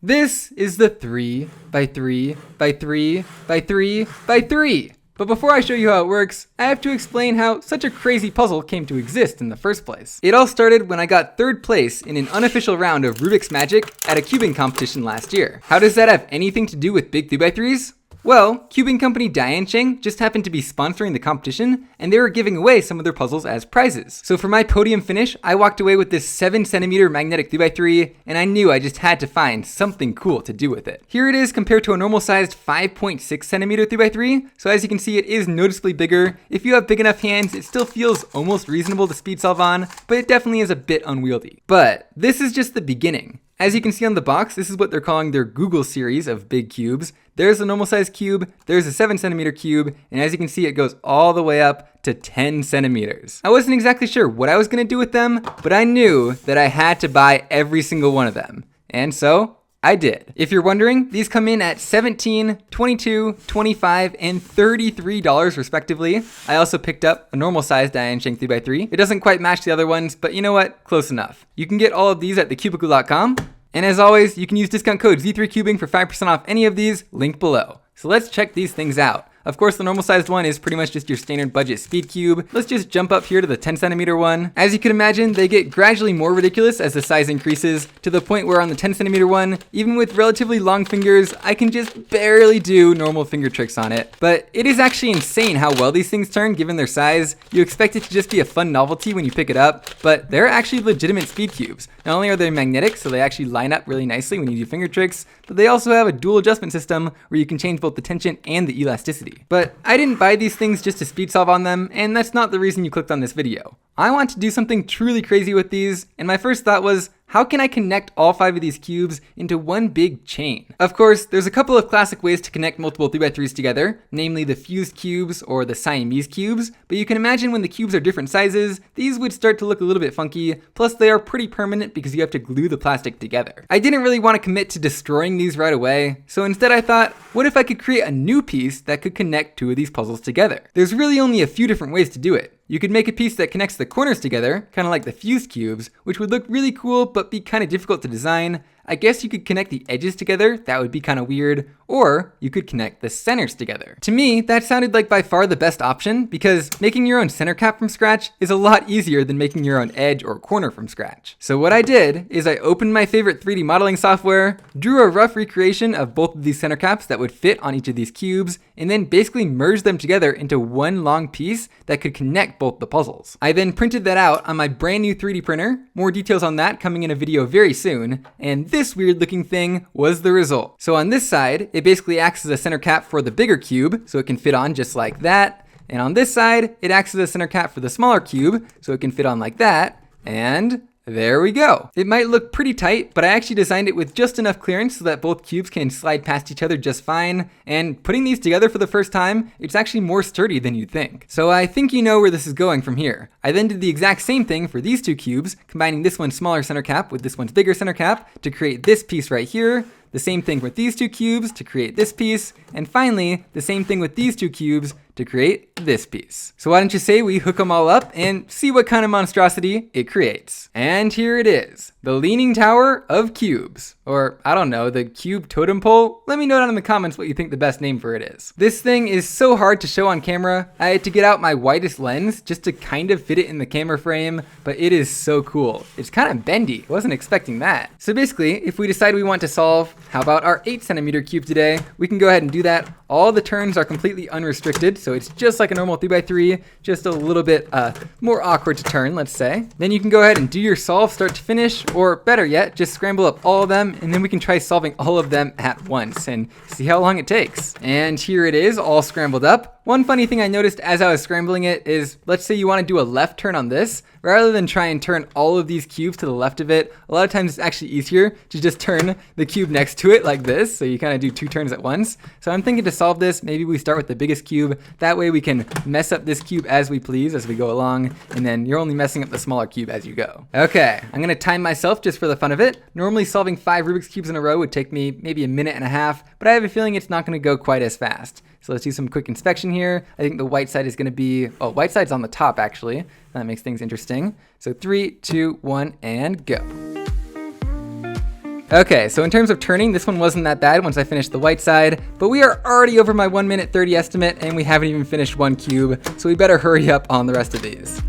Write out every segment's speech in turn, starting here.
This is the 3 by 3 by 3 by 3 by 3. But before I show you how it works, I have to explain how such a crazy puzzle came to exist in the first place. It all started when I got 3rd place in an unofficial round of Rubiks Magic at a cubing competition last year. How does that have anything to do with big 3x3s? Well, cubing company DianSheng just happened to be sponsoring the competition, and they were giving away some of their puzzles as prizes. So for my podium finish, I walked away with this 7cm magnetic 3x3, and I knew I just had to find something cool to do with it. Here it is compared to a normal sized 5.6cm 3x3, so as you can see, it is noticeably bigger. If you have big enough hands, it still feels almost reasonable to speed solve on, but it definitely is a bit unwieldy. But this is just the beginning. As you can see on the box, this is what they're calling their Google series of big cubes. There's a normal size cube, there's a 7cm cube, and as you can see, it goes all the way up to 10 centimeters. I wasn't exactly sure what I was gonna do with them, but I knew that I had to buy every single one of them. And so, I did. If you're wondering, these come in at $17, $22, $25, and $33 respectively. I also picked up a normal size DianSheng 3x3. It doesn't quite match the other ones, but you know what? Close enough. You can get all of these at thecubicle.com. And as always, you can use discount code Z3Cubing for 5% off any of these, linked below. So let's check these things out. Of course, the normal sized one is pretty much just your standard budget speed cube. Let's just jump up here to the 10cm one. As you can imagine, they get gradually more ridiculous as the size increases, to the point where on the 10cm one, even with relatively long fingers, I can just barely do normal finger tricks on it. But it is actually insane how well these things turn given their size. You expect it to just be a fun novelty when you pick it up, but they're actually legitimate speed cubes. Not only are they magnetic, so they actually line up really nicely when you do finger tricks, but they also have a dual adjustment system where you can change both the tension and the elasticity. But I didn't buy these things just to speed solve on them, and that's not the reason you clicked on this video. I want to do something truly crazy with these, and my first thought was, how can I connect all 5 of these cubes into one big chain? Of course, there's a couple of classic ways to connect multiple 3x3s together, namely the fused cubes or the Siamese cubes, but you can imagine when the cubes are different sizes, these would start to look a little bit funky, plus they are pretty permanent because you have to glue the plastic together. I didn't really want to commit to destroying these right away, so instead I thought, what if I could create a new piece that could connect 2 of these puzzles together? There's really only a few different ways to do it. You could make a piece that connects the corners together, kind of like the fused cubes, which would look really cool but be kind of difficult to design. I guess you could connect the edges together, that would be kind of weird, or you could connect the centers together. To me, that sounded like by far the best option because making your own center cap from scratch is a lot easier than making your own edge or corner from scratch. So what I did is I opened my favorite 3D modeling software, drew a rough recreation of both of these center caps that would fit on each of these cubes, and then basically merged them together into one long piece that could connect both the puzzles. I then printed that out on my brand new 3D printer, more details on that coming in a video very soon, and this weird looking thing was the result. So on this side, it basically acts as a center cap for the bigger cube, so it can fit on just like that. And on this side, it acts as a center cap for the smaller cube, so it can fit on like that. And there we go. It might look pretty tight, but I actually designed it with just enough clearance so that both cubes can slide past each other just fine. And putting these together for the first time, it's actually more sturdy than you'd think. So I think you know where this is going from here. I then did the exact same thing for these 2 cubes, combining this one's smaller center cap with this one's bigger center cap to create this piece right here. The same thing with these 2 cubes to create this piece. And finally, the same thing with these 2 cubes to create this piece. So why don't you say we hook them all up and see what kind of monstrosity it creates. And here it is, the Leaning Tower of Cubes. Or, I don't know, the Cube Totem Pole? Let me know down in the comments what you think the best name for it is. This thing is so hard to show on camera. I had to get out my widest lens just to kind of fit it in the camera frame, but it is so cool. It's kind of bendy, wasn't expecting that. So basically, if we decide we want to solve, how about our 8cm cube today? We can go ahead and do that. All the turns are completely unrestricted, so it's just like a normal 3x3, just a little bit more awkward to turn, let's say. Then you can go ahead and do your solve start to finish, or better yet, just scramble up all of them, and then we can try solving all of them at once and see how long it takes. And here it is, all scrambled up. One funny thing I noticed as I was scrambling it is, let's say you want to do a left turn on this, rather than try and turn all of these cubes to the left of it, a lot of times it's actually easier to just turn the cube next to it like this, so you kind of do 2 turns at once. So I'm thinking to solve this, maybe we start with the biggest cube, that way we can mess up this cube as we please as we go along, and then you're only messing up the smaller cube as you go. Okay, I'm gonna time myself just for the fun of it. Normally solving 5 Rubik's Cubes in a row would take me maybe a minute and a half, but I have a feeling it's not gonna go quite as fast. So let's do some quick inspection here. I think the white side is gonna be, oh, white side's on the top actually. That makes things interesting. So 3, 2, 1, and go. Okay, so in terms of turning, this one wasn't that bad once I finished the white side, but we are already over my 1 minute 30 estimate and we haven't even finished one cube, so we better hurry up on the rest of these.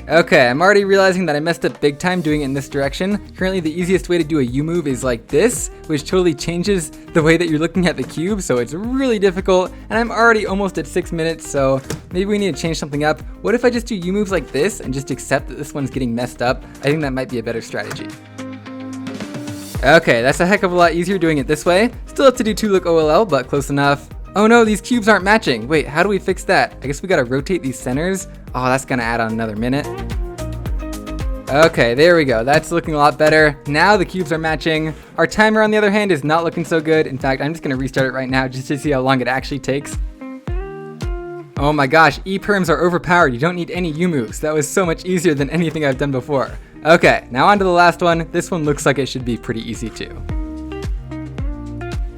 Okay, I'm already realizing that I messed up big time doing it in this direction. Currently, the easiest way to do a U move is like this, which totally changes the way that you're looking at the cube, so it's really difficult, and I'm already almost at 6 minutes, so maybe we need to change something up. What if I just do U moves like this and just accept that this one's getting messed up? I think that might be a better strategy. Okay, that's a heck of a lot easier doing it this way. Still have to do 2 look OLL, but close enough. Oh no, these cubes aren't matching. Wait, how do we fix that? I guess we gotta rotate these centers. Oh, that's gonna add on another minute. Okay, there we go. That's looking a lot better. Now the cubes are matching. Our timer, on the other hand, is not looking so good. In fact, I'm just gonna restart it right now just to see how long it actually takes. Oh my gosh, E-perms are overpowered. You don't need any U moves. That was so much easier than anything I've done before. Okay, now on to the last one. This one looks like it should be pretty easy too.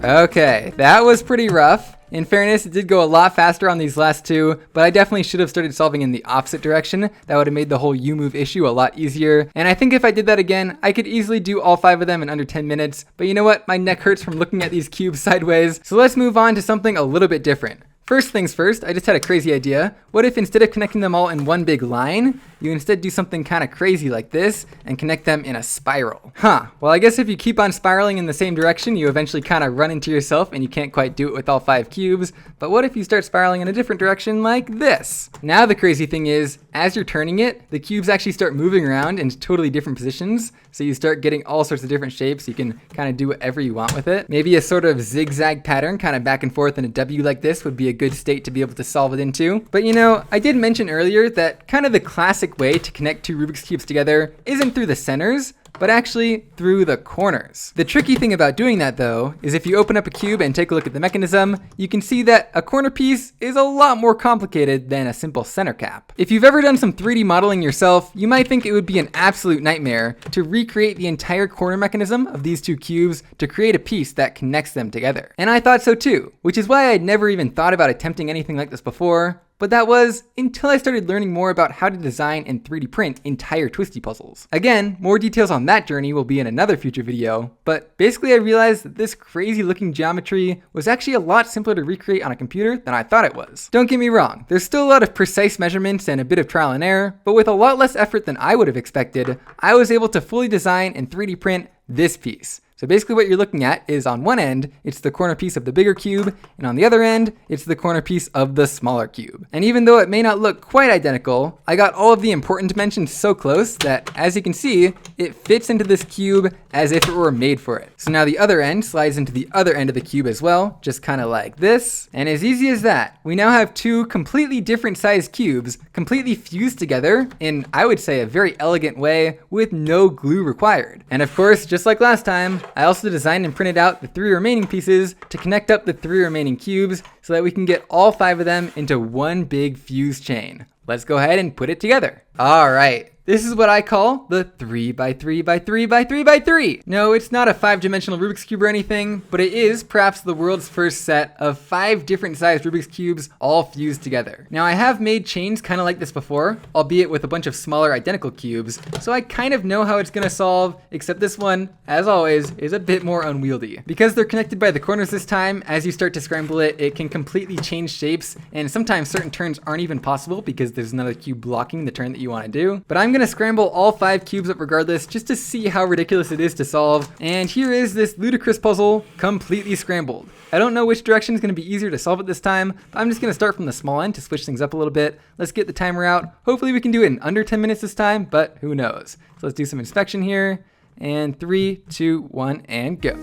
Okay, that was pretty rough. In fairness, it did go a lot faster on these last 2, but I definitely should have started solving in the opposite direction. That would have made the whole U move issue a lot easier. And I think if I did that again, I could easily do all 5 of them in under 10 minutes. But you know what? My neck hurts from looking at these cubes sideways. So let's move on to something a little bit different. First things first, I just had a crazy idea. What if instead of connecting them all in one big line, you instead do something kind of crazy like this and connect them in a spiral? Well, I guess if you keep on spiraling in the same direction, you eventually kind of run into yourself and you can't quite do it with all 5 cubes. But what if you start spiraling in a different direction like this? Now the crazy thing is, as you're turning it, the cubes actually start moving around in totally different positions. So you start getting all sorts of different shapes. You can kind of do whatever you want with it. Maybe a sort of zigzag pattern, kind of back and forth in a W like this would be a good state to be able to solve it into. But you know, I did mention earlier that kind of the classic way to connect 2 Rubik's Cubes together isn't through the centers, but actually through the corners. The tricky thing about doing that though, is if you open up a cube and take a look at the mechanism, you can see that a corner piece is a lot more complicated than a simple center cap. If you've ever done some 3D modeling yourself, you might think it would be an absolute nightmare to recreate the entire corner mechanism of these 2 cubes to create a piece that connects them together. And I thought so too, which is why I'd never even thought about attempting anything like this before. But that was until I started learning more about how to design and 3D print entire twisty puzzles. Again, more details on that journey will be in another future video, but basically I realized that this crazy looking geometry was actually a lot simpler to recreate on a computer than I thought it was. Don't get me wrong, there's still a lot of precise measurements and a bit of trial and error, but with a lot less effort than I would have expected, I was able to fully design and 3D print this piece. So basically what you're looking at is on one end, it's the corner piece of the bigger cube, and on the other end, it's the corner piece of the smaller cube. And even though it may not look quite identical, I got all of the important dimensions so close that, as you can see, it fits into this cube as if it were made for it. So now the other end slides into the other end of the cube as well, just kind of like this. And as easy as that, we now have 2 completely different sized cubes, completely fused together in, I would say, a very elegant way with no glue required. And of course, just like last time, I also designed and printed out the 3 remaining pieces to connect up the 3 remaining cubes so that we can get all 5 of them into one big fused chain. Let's go ahead and put it together. All right. This is what I call the 3x3x3x3x3. No, it's not a 5-dimensional Rubik's Cube or anything, but it is perhaps the world's first set of 5 different sized Rubik's Cubes all fused together. Now I have made chains kind of like this before, albeit with a bunch of smaller identical cubes, so I kind of know how it's gonna solve, except this one, as always, is a bit more unwieldy. Because they're connected by the corners this time, as you start to scramble it, it can completely change shapes, and sometimes certain turns aren't even possible because there's another cube blocking the turn that you wanna do. But I'm gonna scramble all 5 cubes up regardless just to see how ridiculous it is to solve. And here is this ludicrous puzzle completely scrambled. I don't know which direction is going to be easier to solve it this time, but I'm just going to start from the small end to switch things up a little bit. Let's get the timer out. Hopefully we can do it in under 10 minutes this time, but who knows. So let's do some inspection here. And 3, 2, 1, and go.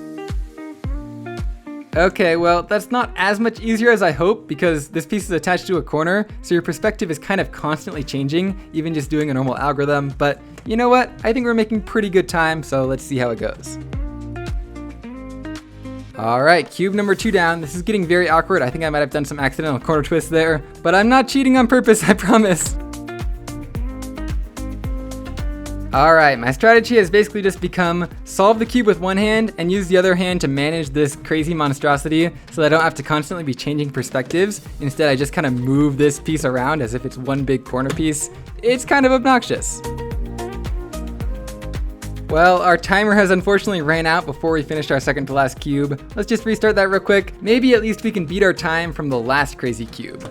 Okay, well, that's not as much easier as I hope because this piece is attached to a corner, so your perspective is kind of constantly changing, even just doing a normal algorithm. But you know what? I think we're making pretty good time, so let's see how it goes. All right, cube number 2 down. This is getting very awkward. I think I might have done some accidental corner twists there, but I'm not cheating on purpose, I promise. All right, my strategy has basically just become solve the cube with one hand and use the other hand to manage this crazy monstrosity so that I don't have to constantly be changing perspectives. Instead, I just kind of move this piece around as if it's one big corner piece. It's kind of obnoxious. Well, our timer has unfortunately ran out before we finished our second to last cube. Let's just restart that real quick. Maybe at least we can beat our time from the last crazy cube.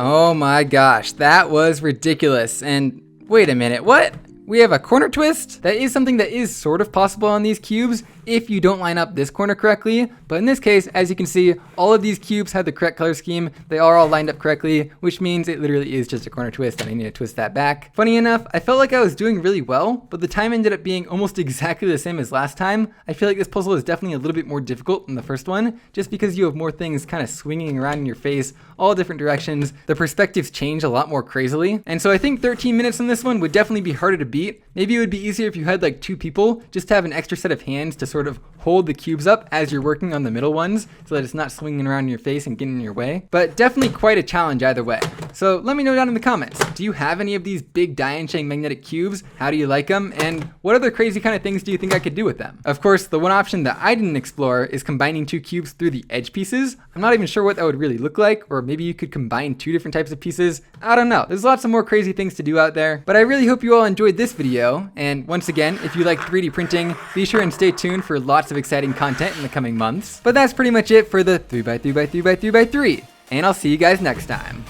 Oh my gosh, that was ridiculous. And wait a minute, what? We have a corner twist? That is something that is sort of possible on these cubes if you don't line up this corner correctly. But in this case, as you can see, all of these cubes have the correct color scheme. They are all lined up correctly, which means it literally is just a corner twist and I need to twist that back. Funny enough, I felt like I was doing really well, but the time ended up being almost exactly the same as last time. I feel like this puzzle is definitely a little bit more difficult than the first one, just because you have more things kind of swinging around in your face, all different directions. The perspectives change a lot more crazily. And so I think 13 minutes on this one would definitely be harder to beat. Maybe it would be easier if you had like 2 people, just to have an extra set of hands to sort of hold the cubes up as you're working on the middle ones so that it's not swinging around in your face and getting in your way. But definitely quite a challenge either way. So let me know down in the comments, do you have any of these big DianSheng magnetic cubes? How do you like them? And what other crazy kind of things do you think I could do with them? Of course, the one option that I didn't explore is combining 2 cubes through the edge pieces. I'm not even sure what that would really look like, or maybe you could combine 2 different types of pieces. I don't know. There's lots of more crazy things to do out there. But I really hope you all enjoyed this video. And once again, if you like 3D printing, be sure and stay tuned for lots of exciting content in the coming months. But that's pretty much it for the 3x3x3x3x3. And I'll see you guys next time.